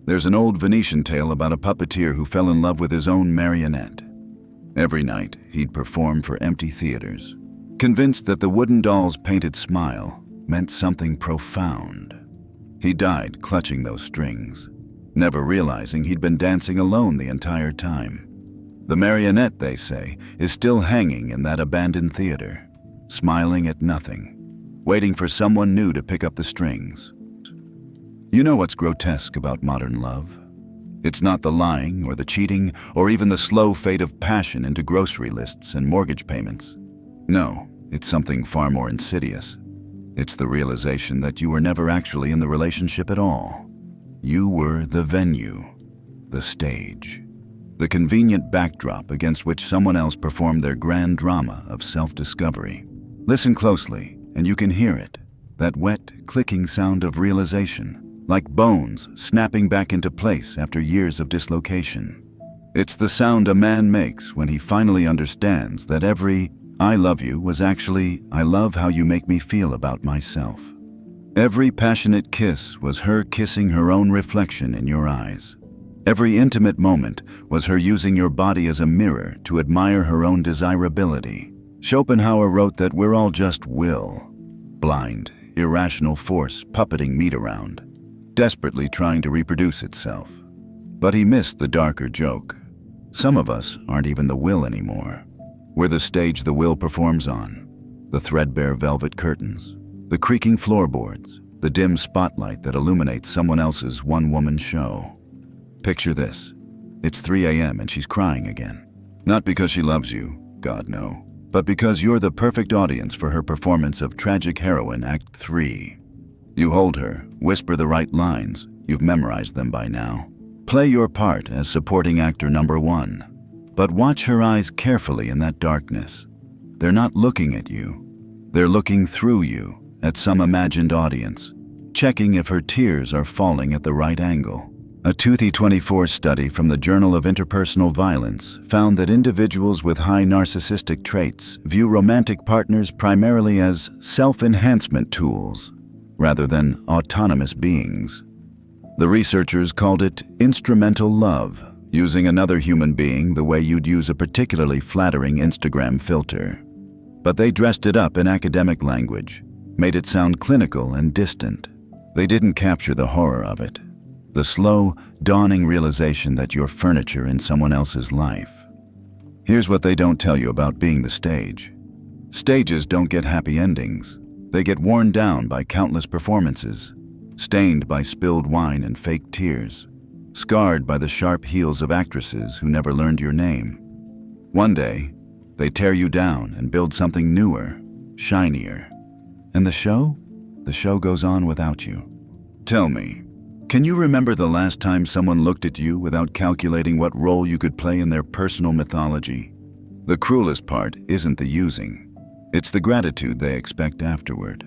There's an old Venetian tale about a puppeteer who fell in love with his own marionette. Every night, he'd perform for empty theaters, convinced that the wooden doll's painted smile meant something profound. He died clutching those strings, never realizing he'd been dancing alone the entire time. The marionette, they say, is still hanging in that abandoned theater, smiling at nothing, waiting for someone new to pick up the strings. You know what's grotesque about modern love? It's not the lying or the cheating or even the slow fade of passion into grocery lists and mortgage payments. No, it's something far more insidious. It's the realization that you were never actually in the relationship at all. You were the venue, the stage, the convenient backdrop against which someone else performed their grand drama of self-discovery. Listen closely, and you can hear it, that wet, clicking sound of realization, like bones snapping back into place after years of dislocation. It's the sound a man makes when he finally understands that every "I love you" was actually "I love how you make me feel about myself." Every passionate kiss was her kissing her own reflection in your eyes. Every intimate moment was her using your body as a mirror to admire her own desirability. Schopenhauer wrote that we're all just will, blind, irrational force puppeting meat around, desperately trying to reproduce itself. But he missed the darker joke. Some of us aren't even the will anymore. We're the stage the will performs on, the threadbare velvet curtains, the creaking floorboards, the dim spotlight that illuminates someone else's one-woman show. Picture this. It's 3 a.m. and she's crying again. Not because she loves you, God no, but because you're the perfect audience for her performance of Tragic Heroine Act 3. You hold her, whisper the right lines, you've memorized them by now. Play your part as supporting actor number 1. But watch her eyes carefully in that darkness. They're not looking at you. They're looking through you at some imagined audience, checking if her tears are falling at the right angle. A 2024 study from the Journal of Interpersonal Violence found that individuals with high narcissistic traits view romantic partners primarily as self-enhancement tools, rather than autonomous beings. The researchers called it instrumental love, using another human being the way you'd use a particularly flattering Instagram filter. But they dressed it up in academic language, made it sound clinical and distant. They didn't capture the horror of it, the slow, dawning realization that you're furniture in someone else's life. Here's what they don't tell you about being the stage. Stages don't get happy endings. They get worn down by countless performances, stained by spilled wine and fake tears, scarred by the sharp heels of actresses who never learned your name. One day, they tear you down and build something newer, shinier. And the show? The show goes on without you. Tell me, can you remember the last time someone looked at you without calculating what role you could play in their personal mythology? The cruelest part isn't the using. It's the gratitude they expect afterward.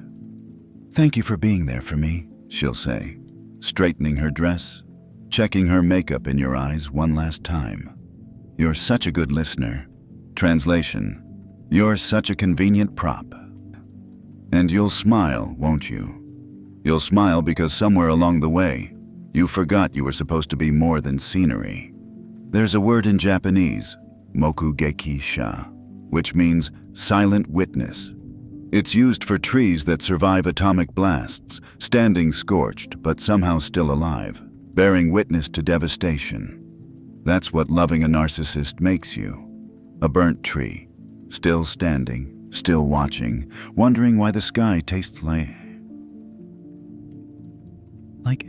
"Thank you for being there for me," she'll say, straightening her dress, checking her makeup in your eyes one last time. "You're such a good listener." Translation: "You're such a convenient prop." And you'll smile, won't you? You'll smile because somewhere along the way, you forgot you were supposed to be more than scenery. There's a word in Japanese, mokugeki sha, which means silent witness. It's used for trees that survive atomic blasts, standing scorched but somehow still alive, bearing witness to devastation. That's what loving a narcissist makes you. A burnt tree, still standing, still watching, wondering why the sky tastes like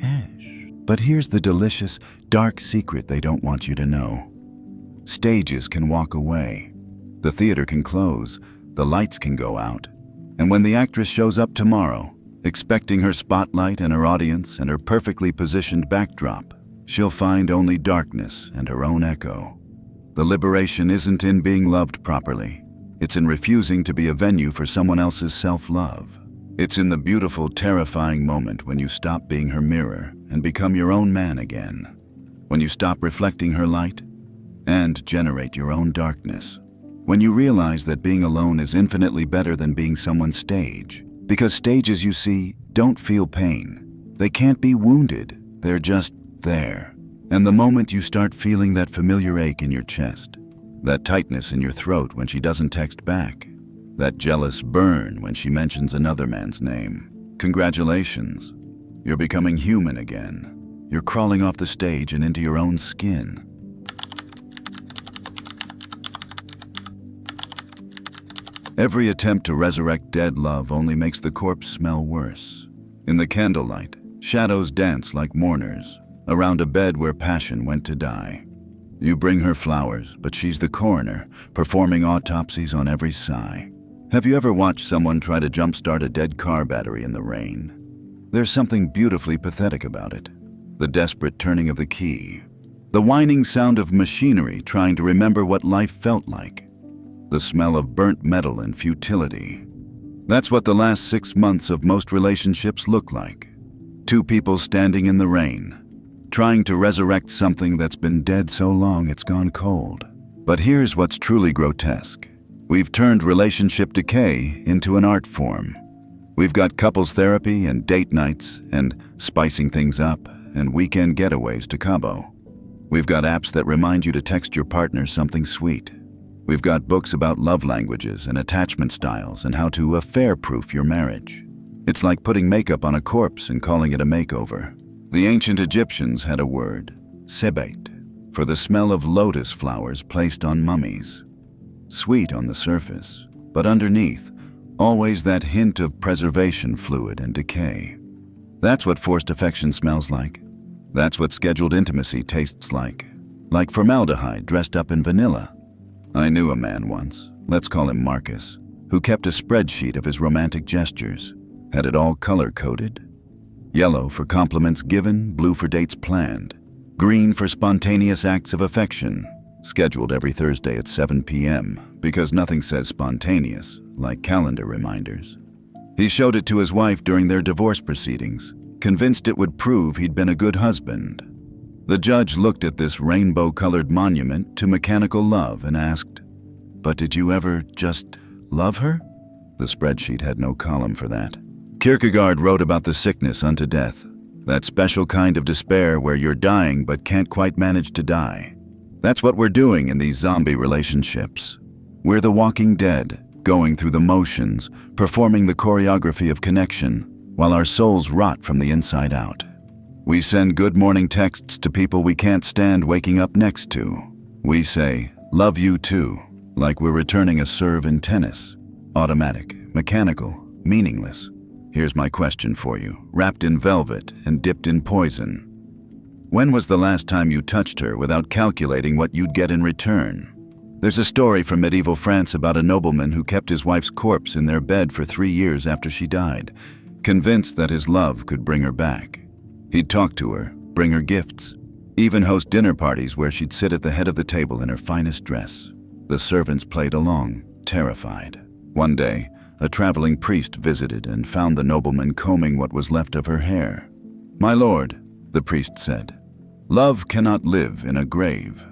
ash. But here's the delicious, dark secret they don't want you to know. Stages can walk away. The theater can close. The lights can go out. And when the actress shows up tomorrow, expecting her spotlight and her audience and her perfectly positioned backdrop, she'll find only darkness and her own echo. The liberation isn't in being loved properly. It's in refusing to be a venue for someone else's self-love. It's in the beautiful, terrifying moment when you stop being her mirror and become your own man again. When you stop reflecting her light and generate your own darkness. When you realize that being alone is infinitely better than being someone's stage. Because stages, you see, don't feel pain. They can't be wounded. They're just there. And the moment you start feeling that familiar ache in your chest, that tightness in your throat when she doesn't text back, that jealous burn when she mentions another man's name, congratulations. You're becoming human again. You're crawling off the stage and into your own skin. Every attempt to resurrect dead love only makes the corpse smell worse. In the candlelight, shadows dance like mourners around a bed where passion went to die. You bring her flowers, but she's the coroner, performing autopsies on every sigh. Have you ever watched someone try to jumpstart a dead car battery in the rain? There's something beautifully pathetic about it. The desperate turning of the key. The whining sound of machinery trying to remember what life felt like. The smell of burnt metal and futility. That's what the last 6 months of most relationships look like. Two people standing in the rain, trying to resurrect something that's been dead so long it's gone cold. But here's what's truly grotesque. We've turned relationship decay into an art form. We've got couples therapy and date nights and spicing things up and weekend getaways to Cabo. We've got apps that remind you to text your partner something sweet. We've got books about love languages and attachment styles and how to affair-proof your marriage. It's like putting makeup on a corpse and calling it a makeover. The ancient Egyptians had a word, sebait, for the smell of lotus flowers placed on mummies. Sweet on the surface, but underneath, always that hint of preservation fluid and decay. That's what forced affection smells like. That's what scheduled intimacy tastes like formaldehyde dressed up in vanilla. I knew a man once, let's call him Marcus, who kept a spreadsheet of his romantic gestures, had it all color-coded. Yellow for compliments given, blue for dates planned, green for spontaneous acts of affection, scheduled every Thursday at 7 p.m. because nothing says spontaneous like calendar reminders. He showed it to his wife during their divorce proceedings, convinced it would prove he'd been a good husband. The judge looked at this rainbow-colored monument to mechanical love and asked, "But did you ever just love her?" The spreadsheet had no column for that. Kierkegaard wrote about the sickness unto death, that special kind of despair where you're dying but can't quite manage to die. That's what we're doing in these zombie relationships. We're the walking dead, going through the motions, performing the choreography of connection, while our souls rot from the inside out. We send good morning texts to people we can't stand waking up next to. We say, "Love you too," like we're returning a serve in tennis. Automatic, mechanical, meaningless. Here's my question for you, wrapped in velvet and dipped in poison. When was the last time you touched her without calculating what you'd get in return? There's a story from medieval France about a nobleman who kept his wife's corpse in their bed for 3 years after she died, convinced that his love could bring her back. He'd talk to her, bring her gifts, even host dinner parties where she'd sit at the head of the table in her finest dress. The servants played along, terrified. One day, a traveling priest visited and found the nobleman combing what was left of her hair. "My lord," the priest said, "love cannot live in a grave."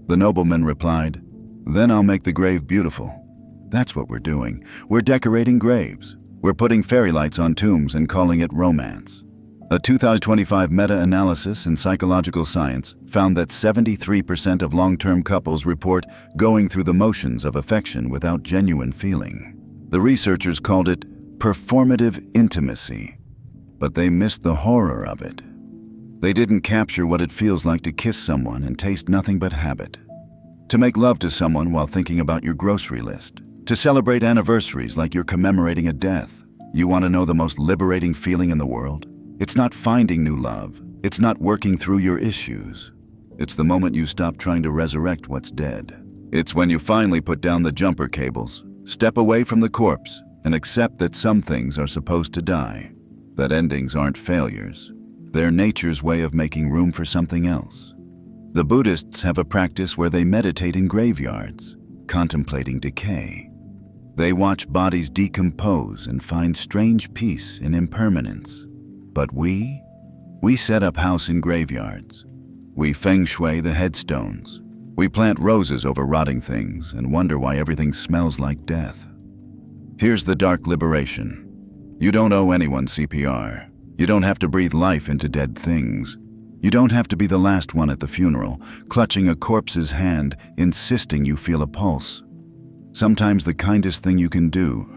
The nobleman replied, "Then I'll make the grave beautiful." That's what we're doing. We're decorating graves. We're putting fairy lights on tombs and calling it romance. A 2025 meta-analysis in psychological science found that 73% of long-term couples report going through the motions of affection without genuine feeling. The researchers called it performative intimacy, but they missed the horror of it. They didn't capture what it feels like to kiss someone and taste nothing but habit. To make love to someone while thinking about your grocery list. To celebrate anniversaries like you're commemorating a death. You want to know the most liberating feeling in the world? It's not finding new love. It's not working through your issues. It's the moment you stop trying to resurrect what's dead. It's when you finally put down the jumper cables, step away from the corpse, and accept that some things are supposed to die. That endings aren't failures. They're nature's way of making room for something else. The Buddhists have a practice where they meditate in graveyards, contemplating decay. They watch bodies decompose and find strange peace in impermanence. But we set up house in graveyards. We feng shui the headstones. We plant roses over rotting things and wonder why everything smells like death. Here's the dark liberation. You don't owe anyone CPR. You don't have to breathe life into dead things. You don't have to be the last one at the funeral, clutching a corpse's hand, insisting you feel a pulse. Sometimes the kindest thing you can do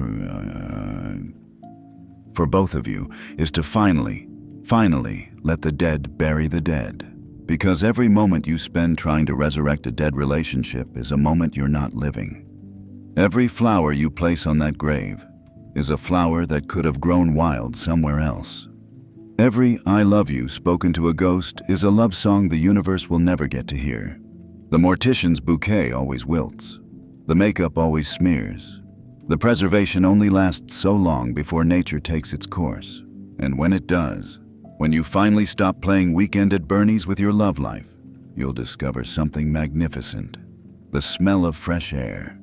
for both of you is to finally let the dead bury the dead. Because every moment you spend trying to resurrect a dead relationship is a moment you're not living. Every flower you place on that grave is a flower that could have grown wild somewhere else. Every "I love you" spoken to a ghost is a love song the universe will never get to hear. The mortician's bouquet always wilts. The makeup always smears. The preservation only lasts so long before nature takes its course. And when it does, when you finally stop playing Weekend at Bernie's with your love life, you'll discover something magnificent. The smell of fresh air,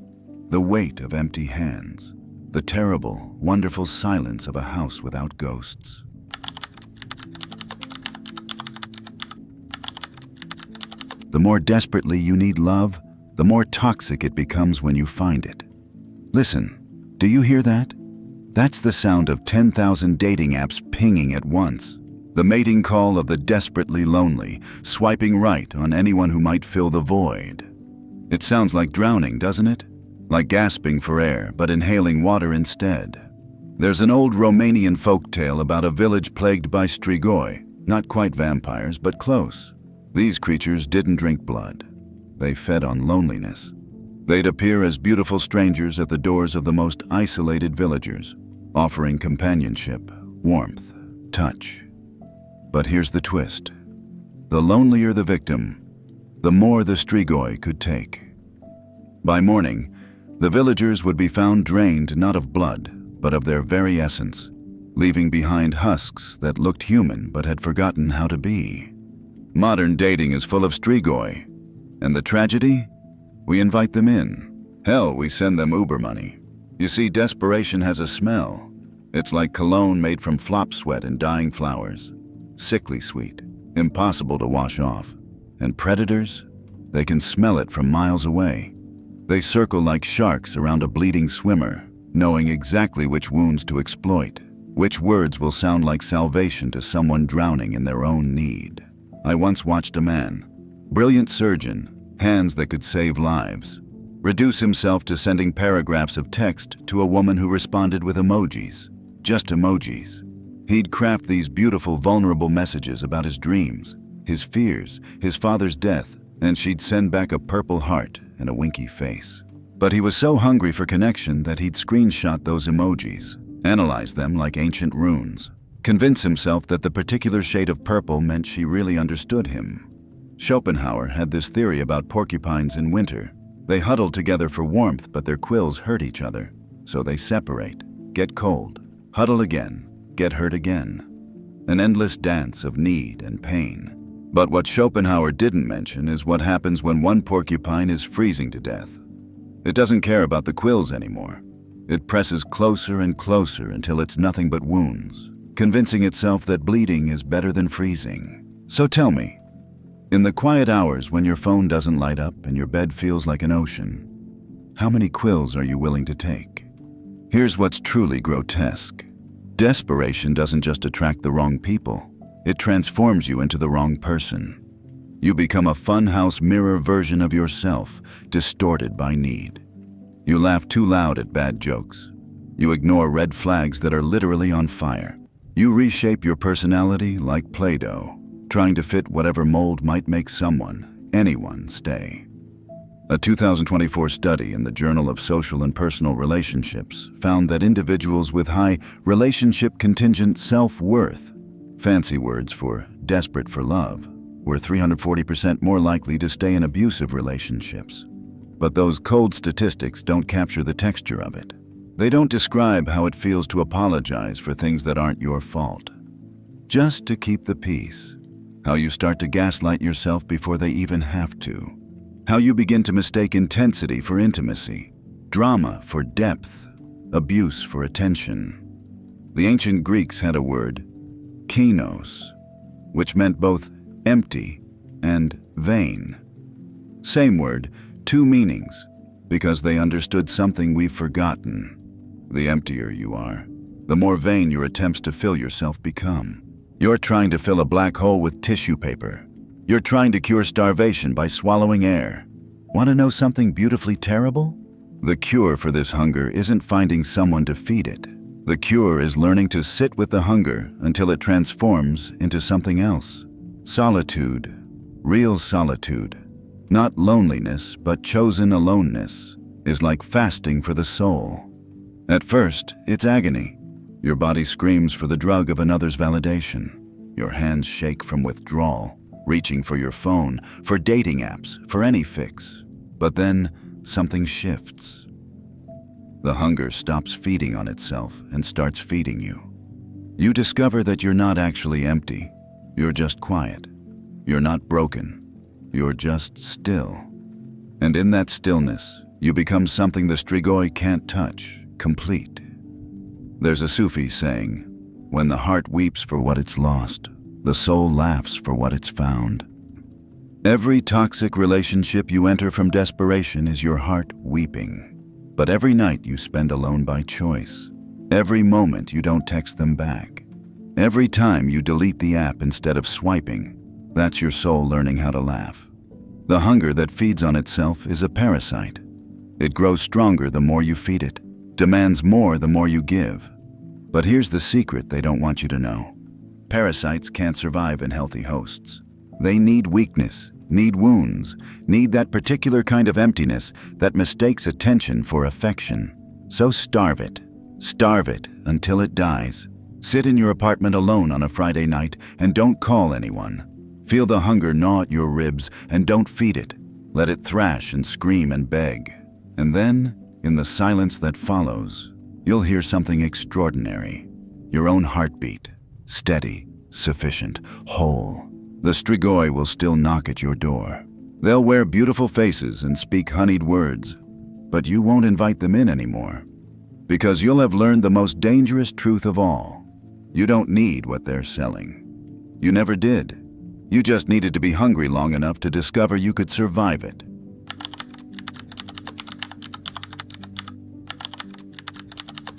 the weight of empty hands, the terrible, wonderful silence of a house without ghosts. The more desperately you need love, the more toxic it becomes when you find it. Listen, do you hear that? That's the sound of 10,000 dating apps pinging at once. The mating call of the desperately lonely, swiping right on anyone who might fill the void. It sounds like drowning, doesn't it? Like gasping for air, but inhaling water instead. There's an old Romanian folktale about a village plagued by strigoi, not quite vampires, but close. These creatures didn't drink blood. They fed on loneliness. They'd appear as beautiful strangers at the doors of the most isolated villagers, offering companionship, warmth, touch. But here's the twist. The lonelier the victim, the more the strigoi could take. By morning, the villagers would be found drained not of blood, but of their very essence, leaving behind husks that looked human but had forgotten how to be. Modern dating is full of strigoi, and the tragedy? We invite them in. Hell, we send them Uber money. You see, desperation has a smell. It's like cologne made from flop sweat and dying flowers. Sickly sweet, impossible to wash off. And predators? They can smell it from miles away. They circle like sharks around a bleeding swimmer, knowing exactly which wounds to exploit, which words will sound like salvation to someone drowning in their own need. I once watched a man, brilliant surgeon, hands that could save lives, reduce himself to sending paragraphs of text to a woman who responded with emojis, just emojis. He'd craft these beautiful, vulnerable messages about his dreams, his fears, his father's death, and she'd send back a purple heart and a winky face. But he was so hungry for connection that he'd screenshot those emojis, analyze them like ancient runes, convince himself that the particular shade of purple meant she really understood him. Schopenhauer had this theory about porcupines in winter. They huddle together for warmth, but their quills hurt each other. So they separate, get cold, huddle again, get hurt again. An endless dance of need and pain. But what Schopenhauer didn't mention is what happens when one porcupine is freezing to death. It doesn't care about the quills anymore. It presses closer and closer until it's nothing but wounds, convincing itself that bleeding is better than freezing. So tell me, in the quiet hours when your phone doesn't light up and your bed feels like an ocean, how many quills are you willing to take? Here's what's truly grotesque. Desperation doesn't just attract the wrong people, it transforms you into the wrong person. You become a funhouse mirror version of yourself, distorted by need. You laugh too loud at bad jokes. You ignore red flags that are literally on fire. You reshape your personality like Play-Doh, trying to fit whatever mold might make someone, anyone, stay. A 2024 study in the Journal of Social and Personal Relationships found that individuals with high relationship contingent self-worth, fancy words for desperate for love, were 340% more likely to stay in abusive relationships. But those cold statistics don't capture the texture of it. They don't describe how it feels to apologize for things that aren't your fault, just to keep the peace. How you start to gaslight yourself before they even have to. How you begin to mistake intensity for intimacy, drama for depth, abuse for attention. The ancient Greeks had a word, kainos, which meant both empty and vain. Same word, two meanings, because they understood something we've forgotten. The emptier you are, the more vain your attempts to fill yourself become. You're trying to fill a black hole with tissue paper. You're trying to cure starvation by swallowing air. Want to know something beautifully terrible? The cure for this hunger isn't finding someone to feed it. The cure is learning to sit with the hunger until it transforms into something else. Solitude, real solitude, not loneliness but chosen aloneness, is like fasting for the soul. At first, it's agony. Your body screams for the drug of another's validation. Your hands shake from withdrawal, reaching for your phone, for dating apps, for any fix. But then, something shifts. The hunger stops feeding on itself and starts feeding you. You discover that you're not actually empty. You're just quiet. You're not broken. You're just still. And in that stillness, you become something the Strigoi can't touch, complete. There's a Sufi saying, "When the heart weeps for what it's lost, the soul laughs for what it's found." Every toxic relationship you enter from desperation is your heart weeping. But every night you spend alone by choice. Every moment you don't text them back. Every time you delete the app instead of swiping, that's your soul learning how to laugh. The hunger that feeds on itself is a parasite. It grows stronger the more you feed it, demands more the more you give. But here's the secret they don't want you to know. Parasites can't survive in healthy hosts. They need weakness, need wounds, need that particular kind of emptiness that mistakes attention for affection. So starve it until it dies. Sit in your apartment alone on a Friday night and don't call anyone. Feel the hunger gnaw at your ribs and don't feed it. Let it thrash and scream and beg. And then, in the silence that follows, you'll hear something extraordinary. Your own heartbeat, steady, sufficient, whole. The Strigoi will still knock at your door. They'll wear beautiful faces and speak honeyed words, but you won't invite them in anymore. Because you'll have learned the most dangerous truth of all. You don't need what they're selling. You never did. You just needed to be hungry long enough to discover you could survive it.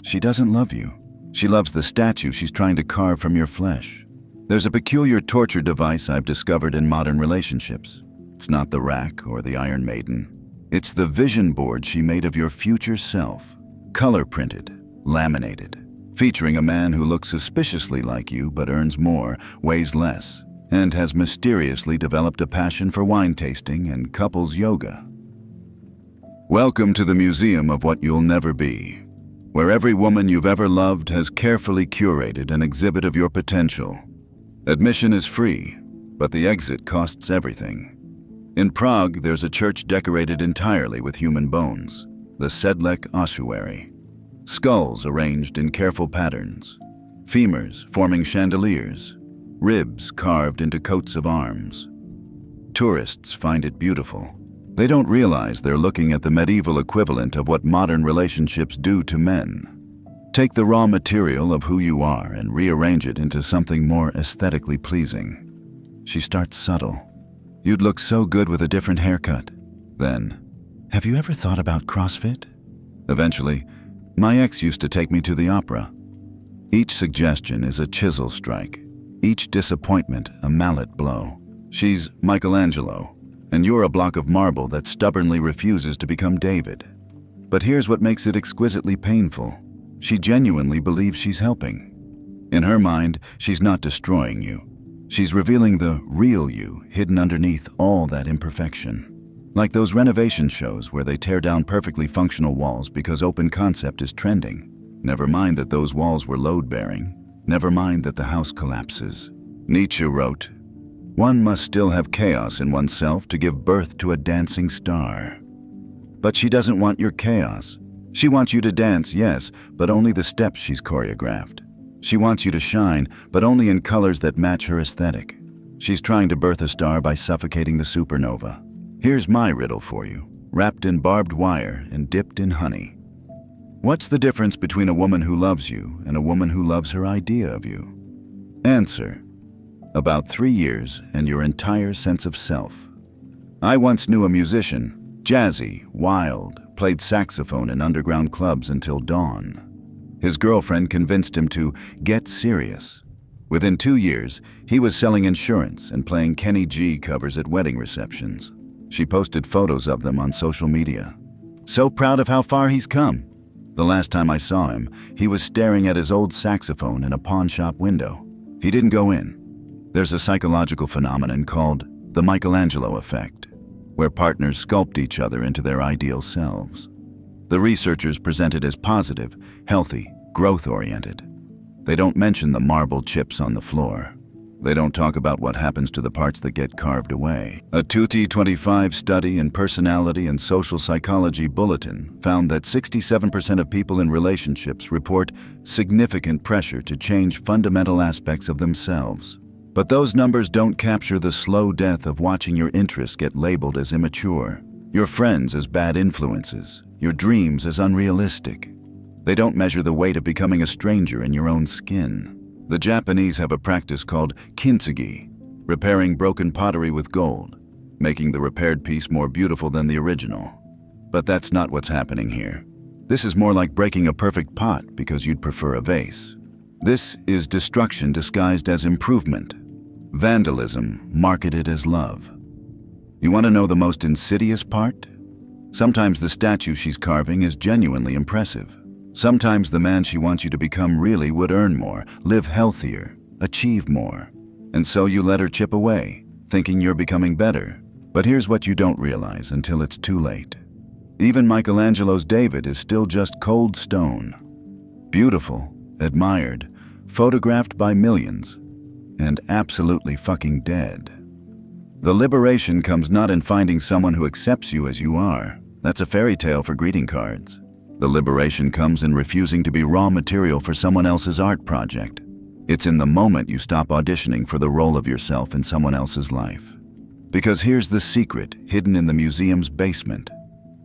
She doesn't love you. She loves the statue she's trying to carve from your flesh. There's a peculiar torture device I've discovered in modern relationships. It's not the rack or the Iron Maiden. It's the vision board she made of your future self. Color printed, laminated, featuring a man who looks suspiciously like you but earns more, weighs less, and has mysteriously developed a passion for wine tasting and couples yoga. Welcome to the museum of what you'll never be, where every woman you've ever loved has carefully curated an exhibit of your potential. Admission is free, but the exit costs everything. In Prague, there's a church decorated entirely with human bones, the Sedlec ossuary. Skulls arranged in careful patterns, femurs forming chandeliers, ribs carved into coats of arms. Tourists find it beautiful. They don't realize they're looking at the medieval equivalent of what modern relationships do to men. Take the raw material of who you are and rearrange it into something more aesthetically pleasing. She starts subtle. You'd look so good with a different haircut. Then, have you ever thought about CrossFit? Eventually, my ex used to take me to the opera. Each suggestion is a chisel strike. Each disappointment a mallet blow. She's Michelangelo, and you're a block of marble that stubbornly refuses to become David. But here's what makes it exquisitely painful. She genuinely believes she's helping. In her mind, she's not destroying you. She's revealing the real you hidden underneath all that imperfection. Like those renovation shows where they tear down perfectly functional walls because open concept is trending. Never mind that those walls were load-bearing. Never mind that the house collapses. Nietzsche wrote, "One must still have chaos in oneself to give birth to a dancing star." But she doesn't want your chaos. She wants you to dance, yes, but only the steps she's choreographed. She wants you to shine, but only in colors that match her aesthetic. She's trying to birth a star by suffocating the supernova. Here's my riddle for you, wrapped in barbed wire and dipped in honey. What's the difference between a woman who loves you and a woman who loves her idea of you? Answer: about 3 years and your entire sense of self. I once knew a musician, jazzy, wild, played saxophone in underground clubs until dawn. His girlfriend convinced him to get serious. Within 2 years, he was selling insurance and playing Kenny G covers at wedding receptions. She posted photos of them on social media. So proud of how far he's come. The last time I saw him, he was staring at his old saxophone in a pawn shop window. He didn't go in. There's a psychological phenomenon called the Michelangelo effect, where partners sculpt each other into their ideal selves. The researchers present it as positive, healthy, growth-oriented. They don't mention the marble chips on the floor. They don't talk about what happens to the parts that get carved away. A 2025 study in Personality and Social Psychology Bulletin found that 67% of people in relationships report significant pressure to change fundamental aspects of themselves. But those numbers don't capture the slow death of watching your interests get labeled as immature, your friends as bad influences, your dreams as unrealistic. They don't measure the weight of becoming a stranger in your own skin. The Japanese have a practice called kintsugi, repairing broken pottery with gold, making the repaired piece more beautiful than the original. But that's not what's happening here. This is more like breaking a perfect pot because you'd prefer a vase. This is destruction disguised as improvement. Vandalism marketed as love. You want to know the most insidious part? Sometimes the statue she's carving is genuinely impressive. Sometimes the man she wants you to become really would earn more, live healthier, achieve more. And so you let her chip away, thinking you're becoming better. But here's what you don't realize until it's too late. Even Michelangelo's David is still just cold stone. Beautiful, admired, photographed by millions, and absolutely fucking dead. The liberation comes not in finding someone who accepts you as you are. That's a fairy tale for greeting cards. The liberation comes in refusing to be raw material for someone else's art project. It's in the moment you stop auditioning for the role of yourself in someone else's life. Because here's the secret hidden in the museum's basement.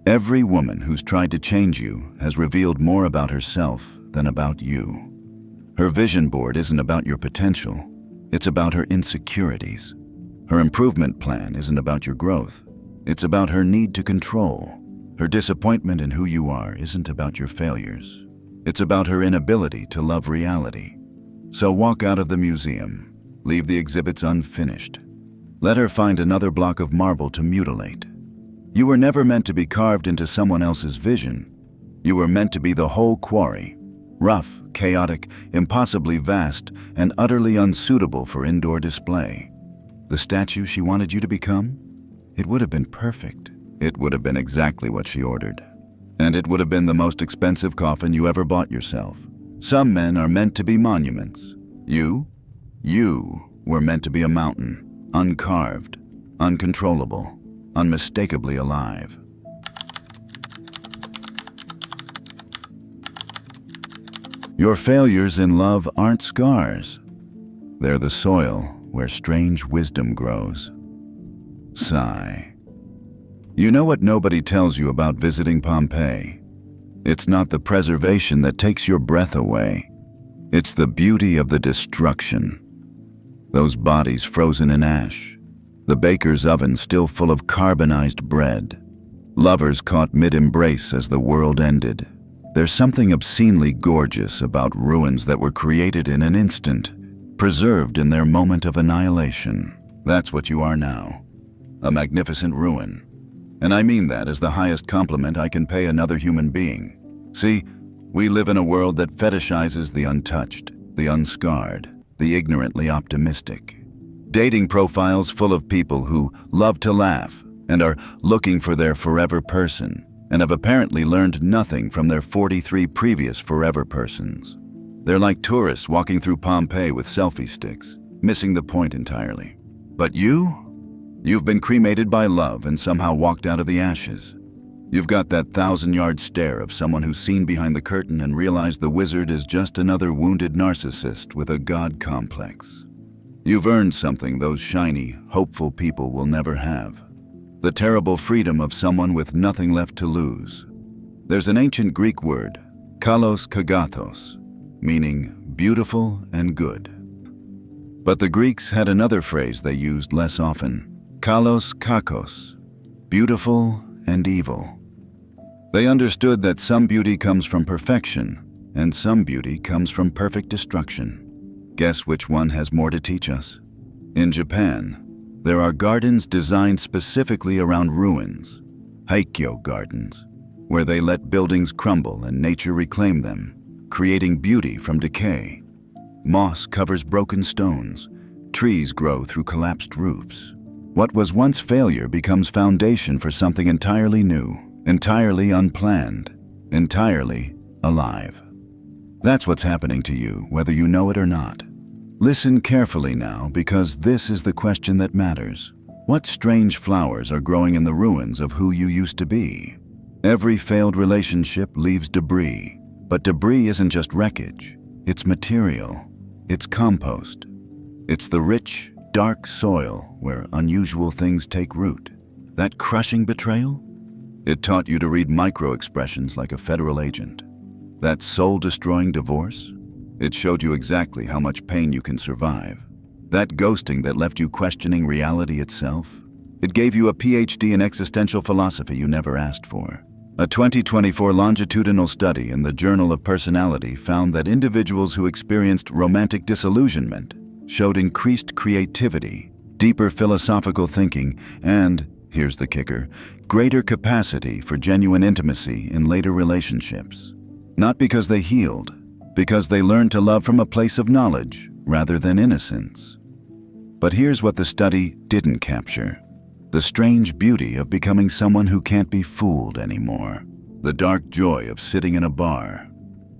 Every woman who's tried to change you has revealed more about herself than about you. Her vision board isn't about your potential. It's about her insecurities. Her improvement plan isn't about your growth. It's about her need to control. Her disappointment in who you are isn't about your failures. It's about her inability to love reality. So walk out of the museum. Leave the exhibits unfinished. Let her find another block of marble to mutilate. You were never meant to be carved into someone else's vision. You were meant to be the whole quarry. Rough, chaotic, impossibly vast, and utterly unsuitable for indoor display. The statue she wanted you to become? It would have been perfect. It would have been exactly what she ordered. And it would have been the most expensive coffin you ever bought yourself. Some men are meant to be monuments. You were meant to be a mountain, uncarved, uncontrollable, unmistakably alive. Your failures in love aren't scars. They're the soil where strange wisdom grows. Sigh. You know what nobody tells you about visiting Pompeii? It's not the preservation that takes your breath away. It's the beauty of the destruction. Those bodies frozen in ash. The baker's oven still full of carbonized bread. Lovers caught mid-embrace as the world ended. There's something obscenely gorgeous about ruins that were created in an instant, preserved in their moment of annihilation. That's what you are now. A magnificent ruin. And I mean that as the highest compliment I can pay another human being. See, we live in a world that fetishizes the untouched, the unscarred, the ignorantly optimistic. Dating profiles full of people who love to laugh and are looking for their forever person and have apparently learned nothing from their 43 previous forever persons. They're like tourists walking through Pompeii with selfie sticks, missing the point entirely. But you've been cremated by love and somehow walked out of the ashes. You've got that 1,000-yard stare of someone who's seen behind the curtain and realized the wizard is just another wounded narcissist with a god complex. You've earned something those shiny, hopeful people will never have. The terrible freedom of someone with nothing left to lose. There's an ancient Greek word, kalos kagathos, meaning beautiful and good. But the Greeks had another phrase they used less often, kalos kakos, beautiful and evil. They understood that some beauty comes from perfection and some beauty comes from perfect destruction. Guess which one has more to teach us? In Japan, there are gardens designed specifically around ruins, Haikyo gardens, where they let buildings crumble and nature reclaim them, creating beauty from decay. Moss covers broken stones, trees grow through collapsed roofs. What was once failure becomes foundation for something entirely new, entirely unplanned, entirely alive. That's what's happening to you, whether you know it or not. Listen carefully now, because this is the question that matters. What strange flowers are growing in the ruins of who you used to be? Every failed relationship leaves debris, but debris isn't just wreckage. It's material. It's compost. It's the rich, dark soil where unusual things take root. That crushing betrayal? It taught you to read micro-expressions like a federal agent. That soul-destroying divorce? It showed you exactly how much pain you can survive. That ghosting that left you questioning reality itself? It gave you a PhD in existential philosophy you never asked for. A 2024 longitudinal study in the Journal of Personality found that individuals who experienced romantic disillusionment showed increased creativity, deeper philosophical thinking, and, here's the kicker, greater capacity for genuine intimacy in later relationships. Not because they healed, because they learned to love from a place of knowledge rather than innocence. But here's what the study didn't capture: the strange beauty of becoming someone who can't be fooled anymore. The dark joy of sitting in a bar,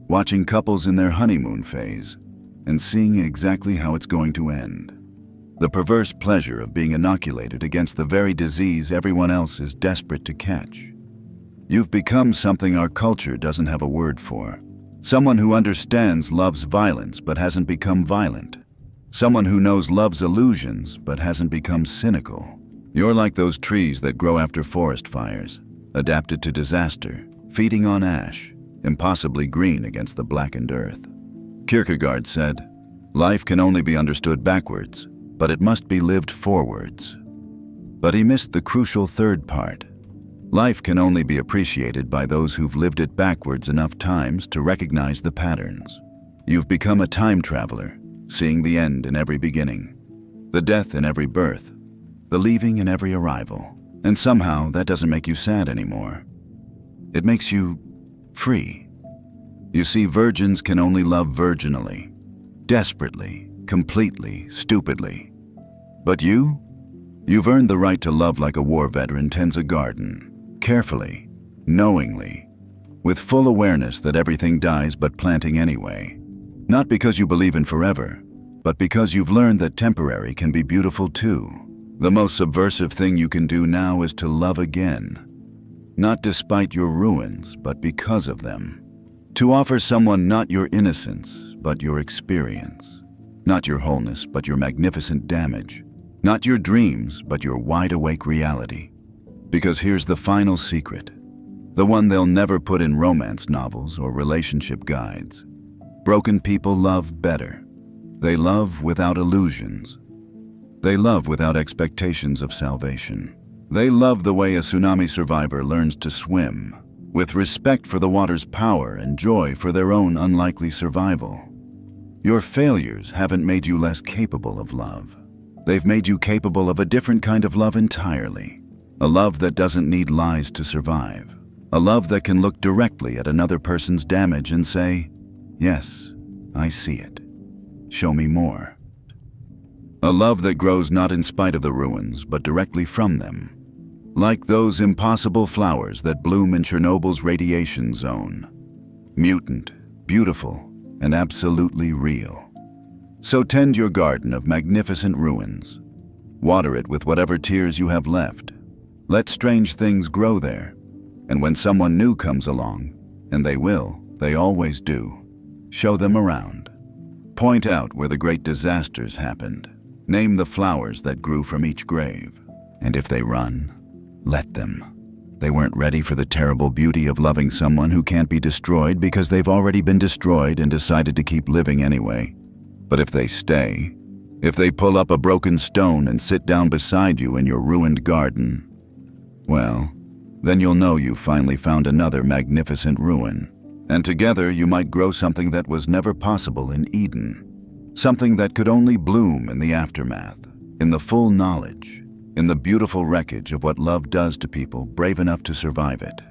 watching couples in their honeymoon phase, and seeing exactly how it's going to end. The perverse pleasure of being inoculated against the very disease everyone else is desperate to catch. You've become something our culture doesn't have a word for. Someone who understands love's violence but hasn't become violent. Someone who knows love's illusions but hasn't become cynical. You're like those trees that grow after forest fires, adapted to disaster, feeding on ash, impossibly green against the blackened earth. Kierkegaard said, "Life can only be understood backwards, but it must be lived forwards." But he missed the crucial third part. Life can only be appreciated by those who've lived it backwards enough times to recognize the patterns. You've become a time traveler, seeing the end in every beginning, the death in every birth, the leaving in every arrival. And somehow that doesn't make you sad anymore. It makes you free. You see, virgins can only love virginally, desperately, completely, stupidly. But you've earned the right to love like a war veteran tends a garden, carefully, knowingly, with full awareness that everything dies but planting anyway. Not because you believe in forever, but because you've learned that temporary can be beautiful too. The most subversive thing you can do now is to love again, not despite your ruins, but because of them. To offer someone not your innocence, but your experience. Not your wholeness, but your magnificent damage. Not your dreams, but your wide-awake reality. Because here's the final secret, the one they'll never put in romance novels or relationship guides. Broken people love better. They love without illusions. They love without expectations of salvation. They love the way a tsunami survivor learns to swim, with respect for the water's power and joy for their own unlikely survival. Your failures haven't made you less capable of love. They've made you capable of a different kind of love entirely. A love that doesn't need lies to survive. A love that can look directly at another person's damage and say, "Yes, I see it. Show me more." A love that grows not in spite of the ruins, but directly from them. Like those impossible flowers that bloom in Chernobyl's radiation zone. Mutant, beautiful, and absolutely real. So tend your garden of magnificent ruins. Water it with whatever tears you have left. Let strange things grow there. And when someone new comes along, and they will, they always do, show them around. Point out where the great disasters happened. Name the flowers that grew from each grave. And if they run, let them. They weren't ready for the terrible beauty of loving someone who can't be destroyed because they've already been destroyed and decided to keep living anyway. But if they stay, if they pull up a broken stone and sit down beside you in your ruined garden, well, then you'll know you've finally found another magnificent ruin. And together you might grow something that was never possible in Eden. something that could only bloom in the aftermath, in the full knowledge, in the beautiful wreckage of what love does to people brave enough to survive it.